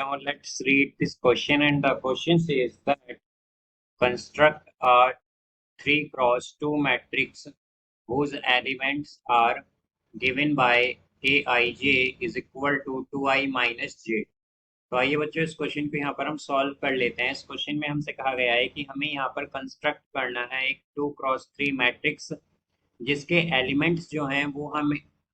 now let's read this question, and the question says that construct a 3 cross 2 matrix whose elements are given by aij is equal to 2i minus j। तो आइए बच्चों इस question को यहाँ पर हम solve कर लेते हैं। इस क्वेश्चन में हमसे कहा गया है कि हमें यहाँ पर कंस्ट्रक्ट करना है एक 2 क्रॉस 3 मैट्रिक्स जिसके एलिमेंट्स जो हैं वो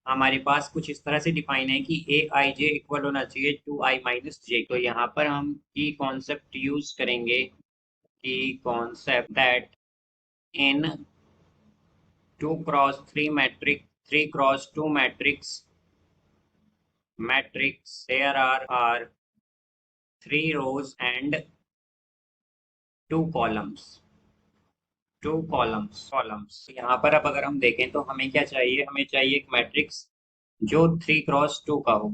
हमारे पास कुछ इस तरह से डिफाइन है कि ए आई जे इक्वल होना चाहिए टू आई माइनस जे। तो यहाँ पर हम की कॉन्सेप्ट यूज करेंगे की concept that in 2 cross 3 matrix 3 cross 2 matrix there are 3 rows and 2 columns। Columns यहाँ पर अब अगर हम देखें तो हमें क्या चाहिए, हमें चाहिए एक मैट्रिक्स जो 3 क्रॉस 2 का हो।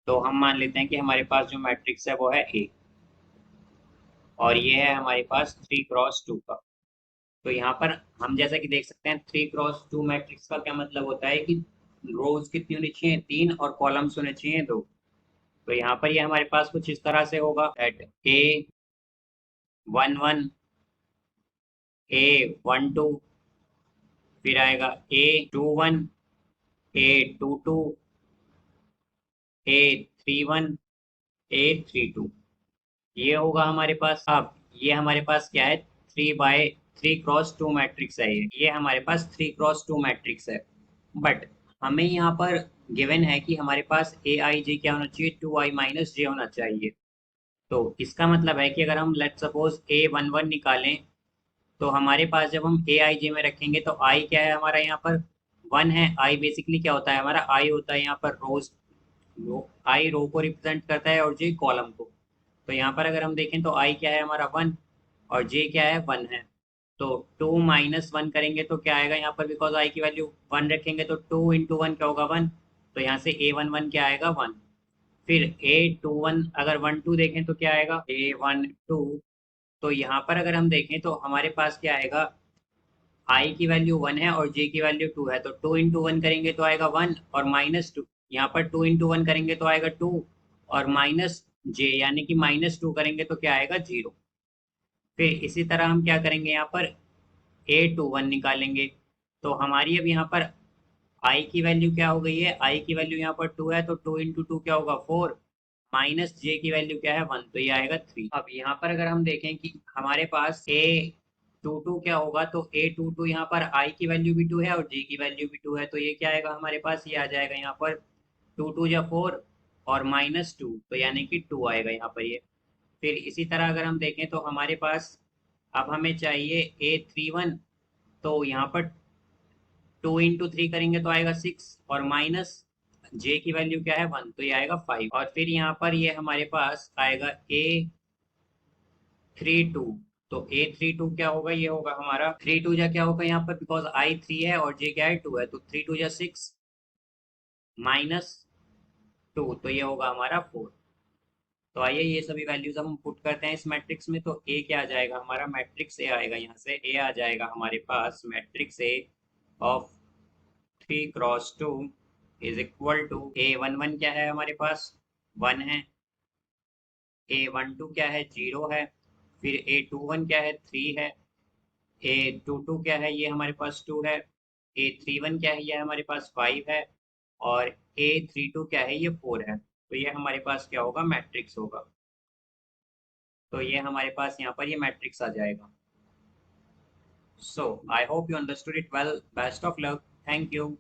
तो हम मान लेते हैं कि हमारे पास जो मैट्रिक्स है वो है ए और ये है हमारे पास 3 क्रॉस 2 का। तो यहाँ पर हम जैसा कि देख सकते हैं 3 क्रॉस 2 मैट्रिक्स का क्या मतलब होता है कि रोज कितनी होनी चाहिए, 3 और कॉलम्स होने चाहिए 2। तो यहाँ पर ये हमारे पास कुछ इस तरह से होगा एट A11 A12 फिर आएगा A21 A22 A31 A32। ये होगा हमारे पास। अब ये हमारे पास क्या है, 3 क्रॉस 2 मैट्रिक्स है। ये हमारे पास 3 क्रॉस 2 मैट्रिक्स है। बट हमें यहाँ पर गिवन है कि हमारे पास ए आई जे क्या होना चाहिए, 2i माइनस जे होना चाहिए। तो इसका मतलब है कि अगर हम लेट सपोज A11 निकालें तो हमारे पास जब हम ए आई जे में रखेंगे तो आई क्या है हमारा यहाँ पर 1 है। आई बेसिकली क्या होता है, हमारा आई होता है यहाँ पर रोज, आई रो को रिप्रेजेंट करता है और जे कॉलम को। तो यहाँ पर अगर हम देखें तो आई क्या है हमारा 1 और जे क्या है 1 है। तो 2 माइनस 1 करेंगे तो क्या आएगा यहाँ पर, बिकॉज आई की वैल्यू 1 रखेंगे तो 2 इंटू 1 क्या होगा 1। तो यहाँ से A11 क्या आएगा 1। फिर A21 अगर 1 2 देखें तो क्या आएगा A12। तो यहाँ पर अगर हम देखें तो हमारे पास क्या आएगा, आई की वैल्यू 1 है और जे की वैल्यू 2 है। तो 2 इंटू 1 करेंगे तो आएगा 1 और माइनस 2। यहाँ पर 2 इंटू 1 करेंगे तो आएगा 2 और माइनस जे यानी कि -2 करेंगे तो क्या आएगा 0। फिर इसी तरह हम क्या करेंगे, यहाँ पर A21 निकालेंगे। तो हमारी अब यहाँ पर आई की वैल्यू क्या हो गई है, आई की वैल्यू यहाँ पर 2 है तो 2 इंटू 2 क्या होगा 4 माइनस जे की वैल्यू क्या है 1 तो ये आएगा 3। अब यहाँ पर अगर हम देखें कि हमारे पास A22 क्या होगा तो A22 यहाँ पर आई की वैल्यू भी 2 है और जे की वैल्यू भी 2 है। तो ये क्या आएगा हमारे पास, ये आ जाएगा यहाँ पर 2 2 या 4 और -2 तो यानी कि 2 आएगा यहाँ पर ये। फिर इसी तरह अगर हम देखें तो हमारे पास अब हमें चाहिए A31। तो यहाँ पर 2 इंटू 3 करेंगे तो आएगा 6 और माइनस जे की वैल्यू क्या है 1 तो ये आएगा 5। और फिर यहाँ पर ये हमारे पास आएगा A32। तो A32 क्या होगा, ये होगा हमारा 3 2 जा क्या होगा यहाँ पर, बिकॉज आई 3 है और जे क्या है 2 है। तो 3 2 जा 6 -2 तो ये होगा हमारा 4। तो आइए ये सभी वैल्यूज हम पुट करते हैं इस मैट्रिक्स में। तो ए क्या आ जाएगा हमारा, मैट्रिक्स ए आएगा, यहाँ से ए आ जाएगा हमारे पास matrix A of 3 cross 2 is equal to A11 क्या है हमारे पास 1 है, A12 क्या है 0 है, फिर A21 क्या है 3 है, A22 क्या है ये हमारे पास 2 है, A31 क्या है ये हमारे पास 5 है और A32 क्या है ये 4 है। तो ये हमारे पास क्या होगा, मैट्रिक्स होगा। तो ये हमारे पास यहाँ पर ये मैट्रिक्स आ जाएगा। So I hope you understood it well. Best of luck. Thank you.